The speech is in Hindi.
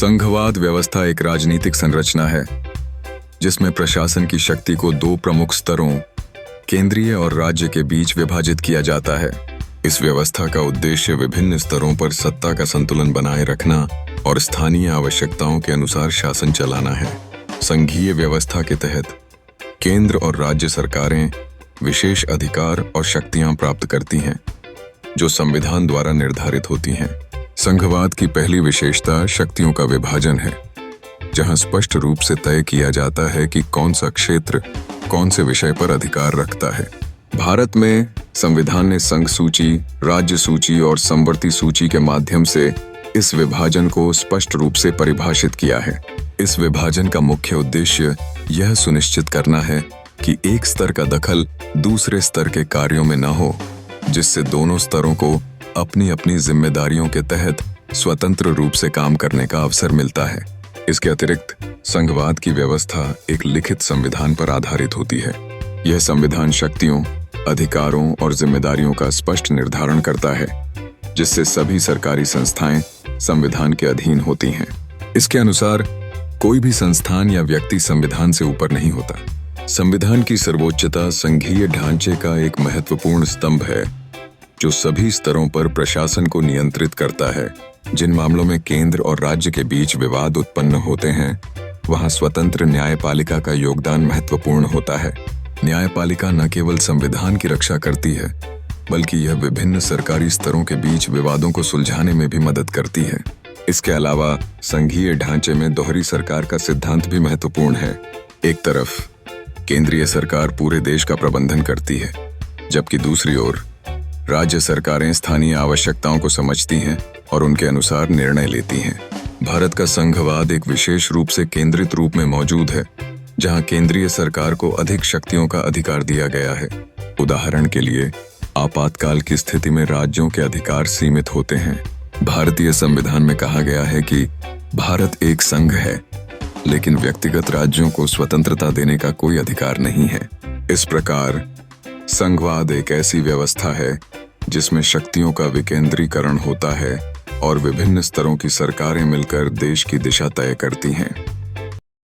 संघवाद व्यवस्था एक राजनीतिक संरचना है जिसमें प्रशासन की शक्ति को दो प्रमुख स्तरों, केंद्रीय और राज्य के बीच विभाजित किया जाता है। इस व्यवस्था का उद्देश्य विभिन्न स्तरों पर सत्ता का संतुलन बनाए रखना और स्थानीय आवश्यकताओं के अनुसार शासन चलाना है। संघीय व्यवस्था के तहत केंद्र और राज्य सरकारें विशेष अधिकार और शक्तियां प्राप्त करती हैं, जो संविधान द्वारा निर्धारित होती हैं। संघवाद की पहली विशेषता शक्तियों का विभाजन है, जहां स्पष्ट रूप से तय किया जाता है कि कौन सा क्षेत्र कौन से विषय पर अधिकार रखता है। भारत में संविधान ने संघ सूची, राज्य सूची और समवर्ती सूची के माध्यम से इस विभाजन को स्पष्ट रूप से परिभाषित किया है। इस विभाजन का मुख्य उद्देश्य यह सुनिश्चित करना है कि एक स्तर का दखल दूसरे स्तर के कार्यों में न हो, जिससे दोनों स्तरों को अपनी अपनी जिम्मेदारियों के तहत स्वतंत्र रूप से काम करने का अवसर मिलता है। इसके अतिरिक्त संघवाद की व्यवस्था एक लिखित संविधान पर आधारित होती है। यह संविधान शक्तियों, अधिकारों और जिम्मेदारियों का स्पष्ट निर्धारण करता है, जिससे सभी सरकारी संस्थाएं संविधान के अधीन होती हैं। इसके अनुसार कोई भी संस्थान या व्यक्ति संविधान से ऊपर नहीं होता। संविधान की सर्वोच्चता संघीय ढांचे का एक महत्वपूर्ण स्तंभ है, जो सभी स्तरों पर प्रशासन को नियंत्रित करता है। जिन मामलों में केंद्र और राज्य के बीच विवाद उत्पन्न होते हैं, वहां स्वतंत्र न्यायपालिका का योगदान महत्वपूर्ण होता है। न्यायपालिका न केवल संविधान की रक्षा करती है, बल्कि यह विभिन्न सरकारी स्तरों के बीच विवादों को सुलझाने में भी मदद करती है। इसके अलावा संघीय ढांचे में दोहरी सरकार का सिद्धांत भी महत्वपूर्ण है। एक तरफ केंद्रीय सरकार पूरे देश का प्रबंधन करती है, जबकि दूसरी ओर राज्य सरकारें स्थानीय आवश्यकताओं को समझती हैं और उनके अनुसार निर्णय लेती हैं। भारत का संघवाद एक विशेष रूप से केंद्रित रूप में मौजूद है, जहां केंद्रीय सरकार को अधिक शक्तियों का अधिकार दिया गया है। उदाहरण के लिए, आपातकाल की स्थिति में राज्यों के अधिकार सीमित होते हैं। भारतीय संविधान में कहा गया है कि भारत एक संघ है, लेकिन व्यक्तिगत राज्यों को स्वतंत्रता देने का कोई अधिकार नहीं है। इस प्रकार संघवाद एक ऐसी व्यवस्था है जिसमें शक्तियों का विकेंद्रीकरण होता है और विभिन्न स्तरों की सरकारें मिलकर देश की दिशा तय करती हैं।